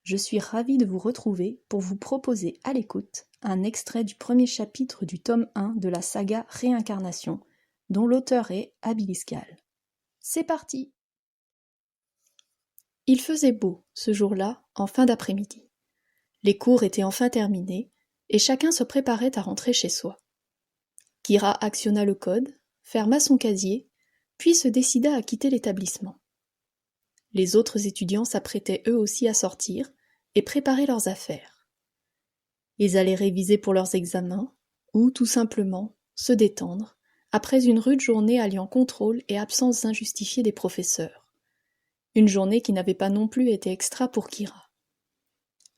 Je suis ravie de vous retrouver pour vous proposer à l'écoute un extrait du premier chapitre du tome 1 de la saga Réincarnation, dont l'auteur est Abiliscal. C'est parti! Il faisait beau, ce jour-là, en fin d'après-midi. Les cours étaient enfin terminés, et chacun se préparait à rentrer chez soi. Kira actionna le code, ferma son casier, puis se décida à quitter l'établissement. Les autres étudiants s'apprêtaient eux aussi à sortir et préparer leurs affaires. Ils allaient réviser pour leurs examens, ou tout simplement se détendre, après une rude journée alliant contrôle et absence injustifiée des professeurs. Une journée qui n'avait pas non plus été extra pour Kira.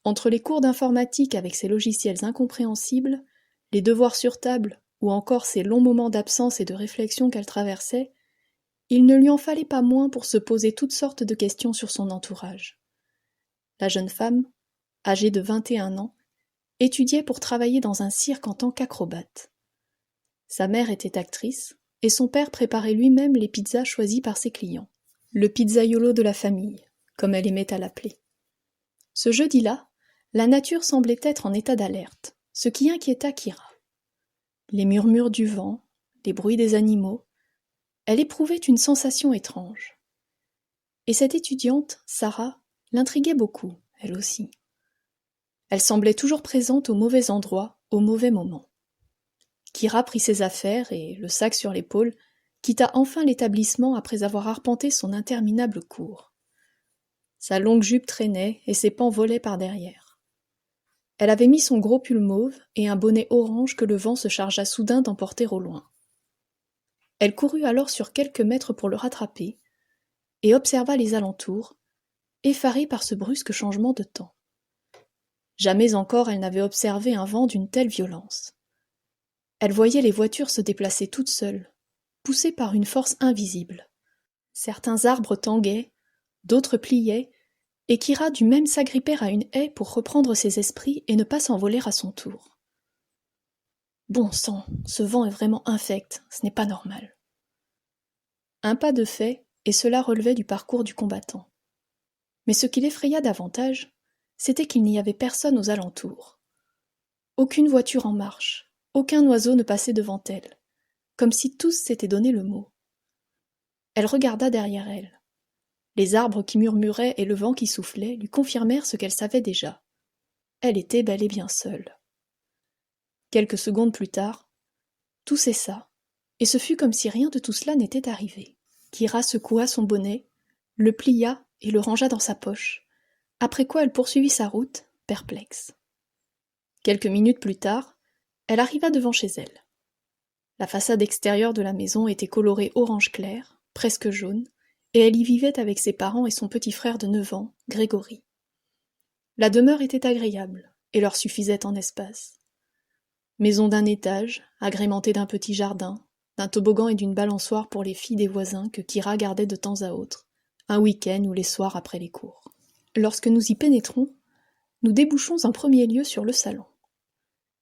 Entre les cours d'informatique avec ses logiciels incompréhensibles, les devoirs sur table ou encore ces longs moments d'absence et de réflexion qu'elle traversait, il ne lui en fallait pas moins pour se poser toutes sortes de questions sur son entourage. La jeune femme, âgée de 21 ans, étudiait pour travailler dans un cirque en tant qu'acrobate. Sa mère était actrice et son père préparait lui-même les pizzas choisies par ses clients. Le pizzaiolo de la famille, comme elle aimait à l'appeler. Ce jeudi-là, la nature semblait être en état d'alerte, ce qui inquiéta Kira. Les murmures du vent, les bruits des animaux, elle éprouvait une sensation étrange. Et cette étudiante, Sarah, l'intriguait beaucoup, elle aussi. Elle semblait toujours présente au mauvais endroit, au mauvais moment. Kira prit ses affaires et, le sac sur l'épaule, quitta enfin l'établissement après avoir arpenté son interminable cours. Sa longue jupe traînait et ses pans volaient par derrière. Elle avait mis son gros pull mauve et un bonnet orange que le vent se chargea soudain d'emporter au loin. Elle courut alors sur quelques mètres pour le rattraper et observa les alentours, effarée par ce brusque changement de temps. Jamais encore elle n'avait observé un vent d'une telle violence. Elle voyait les voitures se déplacer toutes seules, poussées par une force invisible. Certains arbres tanguaient, d'autres pliaient, et Kira dut même s'agripper à une haie pour reprendre ses esprits et ne pas s'envoler à son tour. Bon sang, ce vent est vraiment infect, ce n'est pas normal. Un pas de fait, et cela relevait du parcours du combattant. Mais ce qui l'effraya davantage, c'était qu'il n'y avait personne aux alentours. Aucune voiture en marche, aucun oiseau ne passait devant elle, comme si tous s'étaient donné le mot. Elle regarda derrière elle. Les arbres qui murmuraient et le vent qui soufflait lui confirmèrent ce qu'elle savait déjà. Elle était bel et bien seule. Quelques secondes plus tard, tout cessa, et ce fut comme si rien de tout cela n'était arrivé. Kira secoua son bonnet, le plia et le rangea dans sa poche, après quoi elle poursuivit sa route, perplexe. Quelques minutes plus tard, elle arriva devant chez elle. La façade extérieure de la maison était colorée orange clair, presque jaune, et elle y vivait avec ses parents et son petit frère de 9 ans, Grégory. La demeure était agréable, et leur suffisait en espace. Maison d'un étage, agrémentée d'un petit jardin, d'un toboggan et d'une balançoire pour les filles des voisins que Kira gardait de temps à autre, un week-end ou les soirs après les cours. Lorsque nous y pénétrons, nous débouchons en premier lieu sur le salon.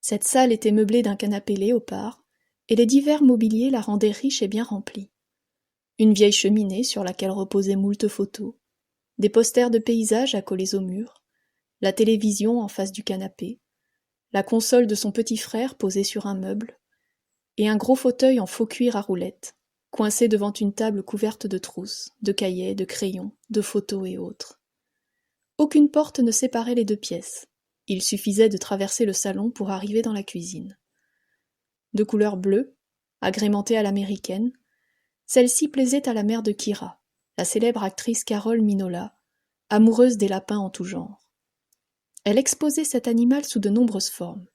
Cette salle était meublée d'un canapé léopard, et les divers mobiliers la rendaient riche et bien remplie. Une vieille cheminée sur laquelle reposaient moult photos, des posters de paysages accolés au mur, la télévision en face du canapé, la console de son petit frère posée sur un meuble, et un gros fauteuil en faux cuir à roulettes, coincé devant une table couverte de trousses, de cahiers, de crayons, de photos et autres. Aucune porte ne séparait les deux pièces. Il suffisait de traverser le salon pour arriver dans la cuisine. De couleur bleue, agrémentée à l'américaine, celle-ci plaisait à la mère de Kira, la célèbre actrice Carole Minola, amoureuse des lapins en tout genre. Elle exposait cet animal sous de nombreuses formes.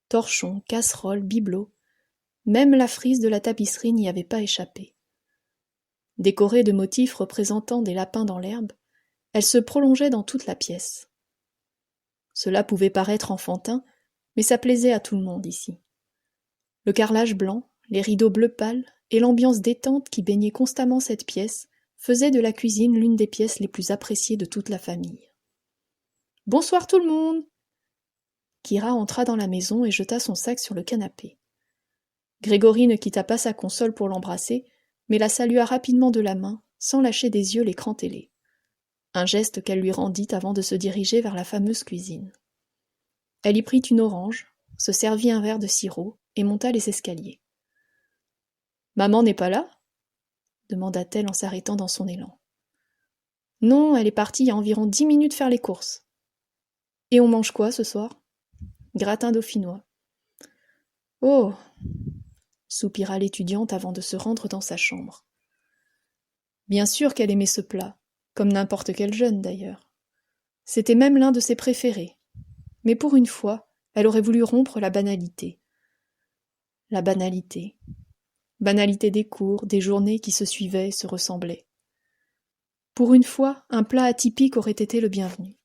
Torchons, casseroles, bibelots, même la frise de la tapisserie n'y avait pas échappé. Décorée de motifs représentant des lapins dans l'herbe, elle se prolongeait dans toute la pièce. Cela pouvait paraître enfantin, mais ça plaisait à tout le monde ici. Le carrelage blanc, les rideaux bleu pâle et l'ambiance détente qui baignait constamment cette pièce faisaient de la cuisine l'une des pièces les plus appréciées de toute la famille. « Bonsoir tout le monde !» Kira entra dans la maison et jeta son sac sur le canapé. Grégory ne quitta pas sa console pour l'embrasser, mais la salua rapidement de la main, sans lâcher des yeux l'écran télé. un geste qu'elle lui rendit avant de se diriger vers la fameuse cuisine. Elle y prit une orange, se servit un verre de sirop et monta les escaliers. « Maman n'est pas là ?» demanda-t-elle en s'arrêtant dans son élan. « Non, elle est partie il y a environ 10 minutes faire les courses. »« Et on mange quoi ce soir ?»« Gratin dauphinois. »« Oh !» soupira l'étudiante avant de se rendre dans sa chambre. Bien sûr qu'elle aimait ce plat, comme n'importe quel jeune d'ailleurs. C'était même l'un de ses préférés. Mais pour une fois, elle aurait voulu rompre la banalité. La banalité. Banalité des cours, des journées qui se suivaient et se ressemblaient. Pour une fois, un plat atypique aurait été le bienvenu.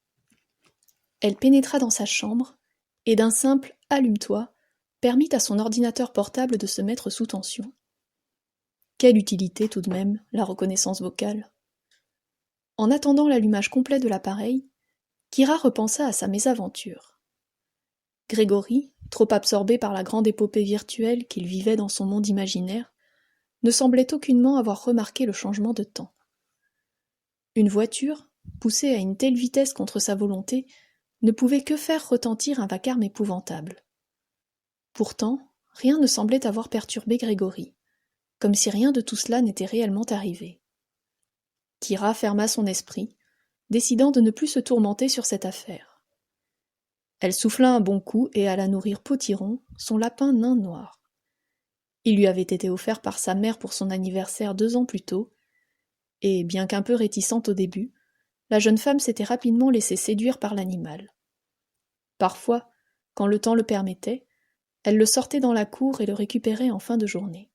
Elle pénétra dans sa chambre, et d'un simple « allume-toi » permit à son ordinateur portable de se mettre sous tension. Quelle utilité tout de même, la reconnaissance vocale. En attendant l'allumage complet de l'appareil, Kira repensa à sa mésaventure. Grégory, trop absorbé par la grande épopée virtuelle qu'il vivait dans son monde imaginaire, ne semblait aucunement avoir remarqué le changement de temps. Une voiture, poussée à une telle vitesse contre sa volonté, ne pouvait que faire retentir un vacarme épouvantable. Pourtant, rien ne semblait avoir perturbé Grégory, comme si rien de tout cela n'était réellement arrivé. Kira ferma son esprit, décidant de ne plus se tourmenter sur cette affaire. Elle souffla un bon coup et alla nourrir Potiron, son lapin nain noir. Il lui avait été offert par sa mère pour son anniversaire 2 ans plus tôt, et, bien qu'un peu réticente au début, la jeune femme s'était rapidement laissée séduire par l'animal. Parfois, quand le temps le permettait, elle le sortait dans la cour et le récupérait en fin de journée.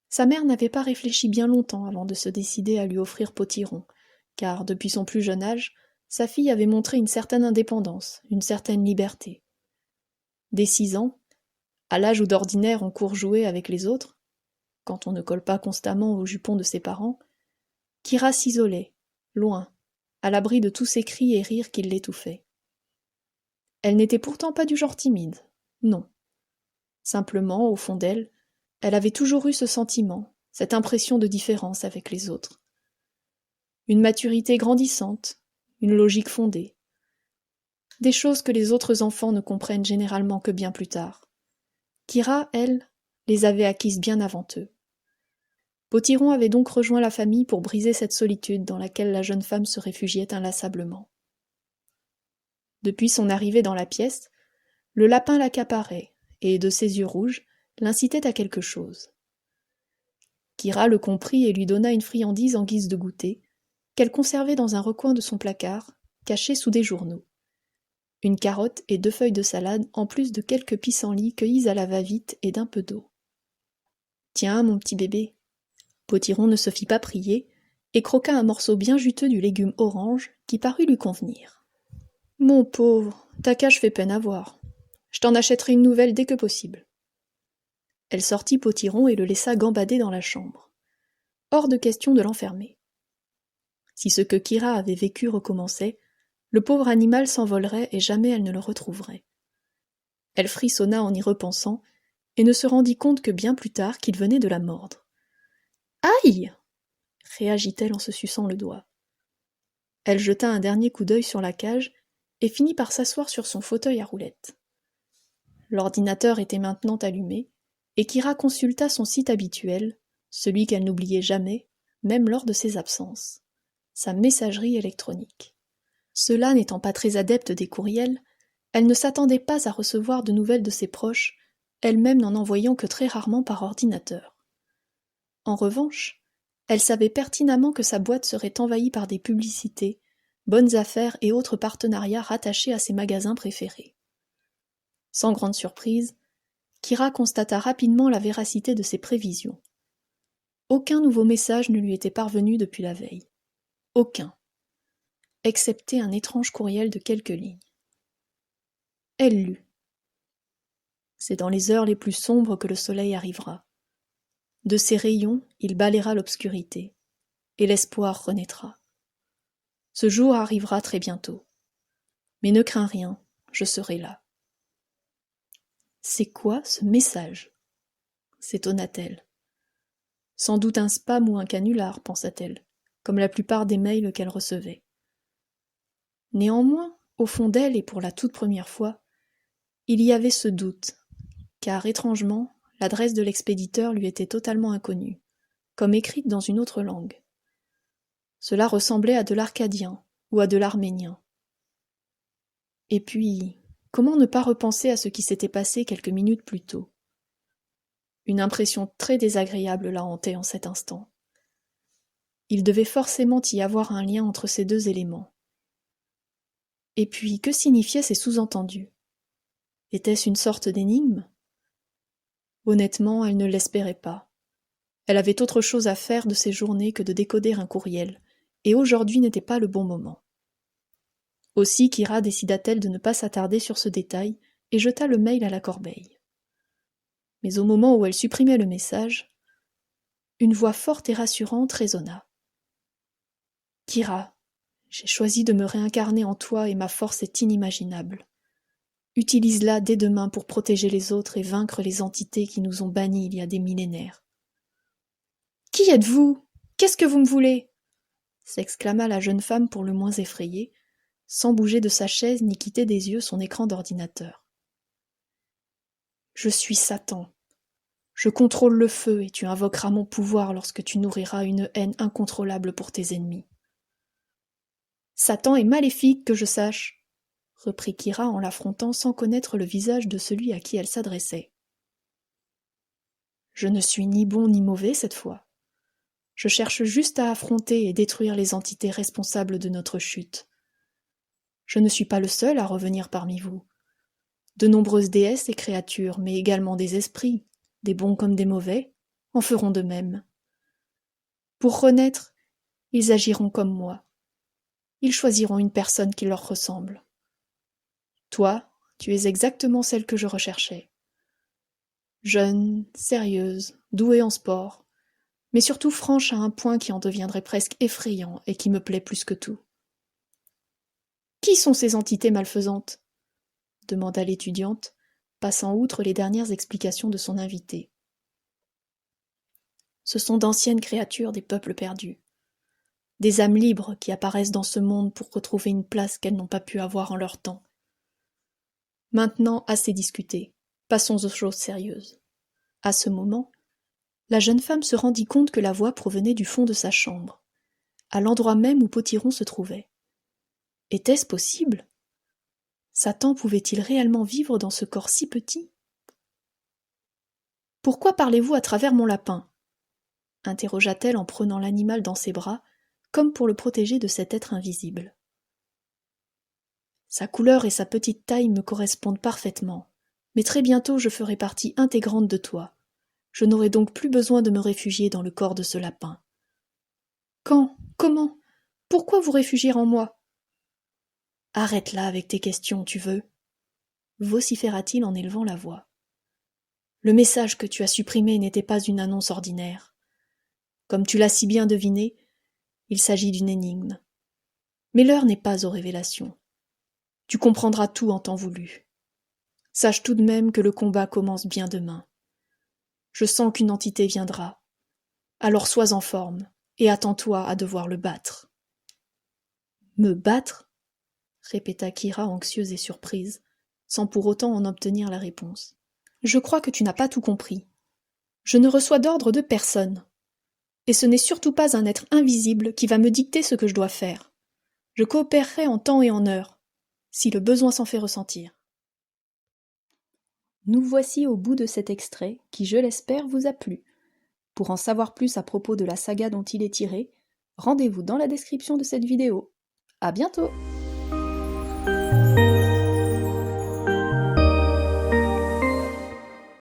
Sa mère n'avait pas réfléchi bien longtemps avant de se décider à lui offrir Potiron, car depuis son plus jeune âge, sa fille avait montré une certaine indépendance, une certaine liberté. Dès 6 ans, à l'âge où d'ordinaire on court jouer avec les autres, quand on ne colle pas constamment au jupon de ses parents, Kira s'isolait, loin, à l'abri de tous ces cris et rires qui l'étouffaient. Elle n'était pourtant pas du genre timide, non. Simplement, au fond d'elle, elle avait toujours eu ce sentiment, cette impression de différence avec les autres. Une maturité grandissante, une logique fondée. Des choses que les autres enfants ne comprennent généralement que bien plus tard. Kira, elle, les avait acquises bien avant eux. Potiron avait donc rejoint la famille pour briser cette solitude dans laquelle la jeune femme se réfugiait inlassablement. Depuis son arrivée dans la pièce, le lapin l'accaparait, et de ses yeux rouges, l'incitait à quelque chose. Kira le comprit et lui donna une friandise en guise de goûter, qu'elle conservait dans un recoin de son placard, caché sous des journaux. Une carotte et 2 feuilles de salade, en plus de quelques pissenlits cueillis à la va-vite et d'un peu d'eau. « Tiens, mon petit bébé !» Potiron ne se fit pas prier, et croqua un morceau bien juteux du légume orange, qui parut lui convenir. « Mon pauvre, ta cage fait peine à voir. Je t'en achèterai une nouvelle dès que possible. » Elle sortit Potiron et le laissa gambader dans la chambre. Hors de question de l'enfermer. Si ce que Kira avait vécu recommençait, le pauvre animal s'envolerait et jamais elle ne le retrouverait. Elle frissonna en y repensant, et ne se rendit compte que bien plus tard qu'il venait de la mordre. « Aïe !» réagit-elle en se suçant le doigt. Elle jeta un dernier coup d'œil sur la cage et finit par s'asseoir sur son fauteuil à roulettes. L'ordinateur était maintenant allumé, et Kira consulta son site habituel, celui qu'elle n'oubliait jamais, même lors de ses absences, sa messagerie électronique. Cela n'étant pas très adepte des courriels, elle ne s'attendait pas à recevoir de nouvelles de ses proches, elle-même n'en envoyant que très rarement par ordinateur. En revanche, elle savait pertinemment que sa boîte serait envahie par des publicités, bonnes affaires et autres partenariats rattachés à ses magasins préférés. Sans grande surprise, Kira constata rapidement la véracité de ses prévisions. Aucun nouveau message ne lui était parvenu depuis la veille. Aucun. Excepté un étrange courriel de quelques lignes. Elle lut. C'est dans les heures les plus sombres que le soleil arrivera. De ses rayons, il balayera l'obscurité, et l'espoir renaîtra. Ce jour arrivera très bientôt. Mais ne crains rien, je serai là. C'est quoi ce message ? S'étonna-t-elle. Sans doute un spam ou un canular, pensa-t-elle, comme la plupart des mails qu'elle recevait. Néanmoins, au fond d'elle et pour la toute première fois, il y avait ce doute, car étrangement, l'adresse de l'expéditeur lui était totalement inconnue, comme écrite dans une autre langue. Cela ressemblait à de l'arcadien ou à de l'arménien. Et puis, comment ne pas repenser à ce qui s'était passé quelques minutes plus tôt? Une impression très désagréable la hantait en cet instant. Il devait forcément y avoir un lien entre ces deux éléments. Et puis, que signifiaient ces sous-entendus? Était-ce une sorte d'énigme? Honnêtement, elle ne l'espérait pas. Elle avait autre chose à faire de ses journées que de décoder un courriel, et aujourd'hui n'était pas le bon moment. Aussi Kira décida-t-elle de ne pas s'attarder sur ce détail et jeta le mail à la corbeille. Mais au moment où elle supprimait le message, une voix forte et rassurante résonna. « Kira, j'ai choisi de me réincarner en toi et ma force est inimaginable. Utilise-la dès demain pour protéger les autres et vaincre les entités qui nous ont bannis il y a des millénaires. »« Qui êtes-vous ? Qu'est-ce que vous me voulez ?» s'exclama la jeune femme pour le moins effrayée, sans bouger de sa chaise ni quitter des yeux son écran d'ordinateur. « Je suis Satan. Je contrôle le feu et tu invoqueras mon pouvoir lorsque tu nourriras une haine incontrôlable pour tes ennemis. »« Satan est maléfique, que je sache, » reprit Kira en l'affrontant sans connaître le visage de celui à qui elle s'adressait. « Je ne suis ni bon ni mauvais cette fois. Je cherche juste à affronter et détruire les entités responsables de notre chute. Je ne suis pas le seul à revenir parmi vous. De nombreuses déesses et créatures, mais également des esprits, des bons comme des mauvais, en feront de même. Pour renaître, ils agiront comme moi. Ils choisiront une personne qui leur ressemble. Toi, tu es exactement celle que je recherchais. Jeune, sérieuse, douée en sport, mais surtout franche à un point qui en deviendrait presque effrayant et qui me plaît plus que tout. « Qui sont ces entités malfaisantes ?» demanda l'étudiante, passant outre les dernières explications de son invité. « Ce sont d'anciennes créatures des peuples perdus, des âmes libres qui apparaissent dans ce monde pour retrouver une place qu'elles n'ont pas pu avoir en leur temps. Maintenant, assez discuté, passons aux choses sérieuses. » À ce moment, la jeune femme se rendit compte que la voix provenait du fond de sa chambre, à l'endroit même où Potiron se trouvait. Était-ce possible ? Satan pouvait-il réellement vivre dans ce corps si petit ? « Pourquoi parlez-vous à travers mon lapin ?» interrogea-t-elle en prenant l'animal dans ses bras, comme pour le protéger de cet être invisible. « Sa couleur et sa petite taille me correspondent parfaitement, mais très bientôt je ferai partie intégrante de toi. Je n'aurai donc plus besoin de me réfugier dans le corps de ce lapin. »« Quand ? Comment ? Pourquoi vous réfugier en moi ? » ?»« Arrête là avec tes questions, tu veux ?» vociféra-t-il en élevant la voix. « Le message que tu as supprimé n'était pas une annonce ordinaire. Comme tu l'as si bien deviné, il s'agit d'une énigme. Mais l'heure n'est pas aux révélations. Tu comprendras tout en temps voulu. Sache tout de même que le combat commence bien demain. Je sens qu'une entité viendra. Alors sois en forme, et attends-toi à devoir le battre. »« Me battre ?» répéta Kira anxieuse et surprise, sans pour autant en obtenir la réponse. « Je crois que tu n'as pas tout compris. Je ne reçois d'ordre de personne. Et ce n'est surtout pas un être invisible qui va me dicter ce que je dois faire. Je coopérerai en temps et en heure, si le besoin s'en fait ressentir. » Nous voici au bout de cet extrait qui, je l'espère, vous a plu. Pour en savoir plus à propos de la saga dont il est tiré, rendez-vous dans la description de cette vidéo. À bientôt!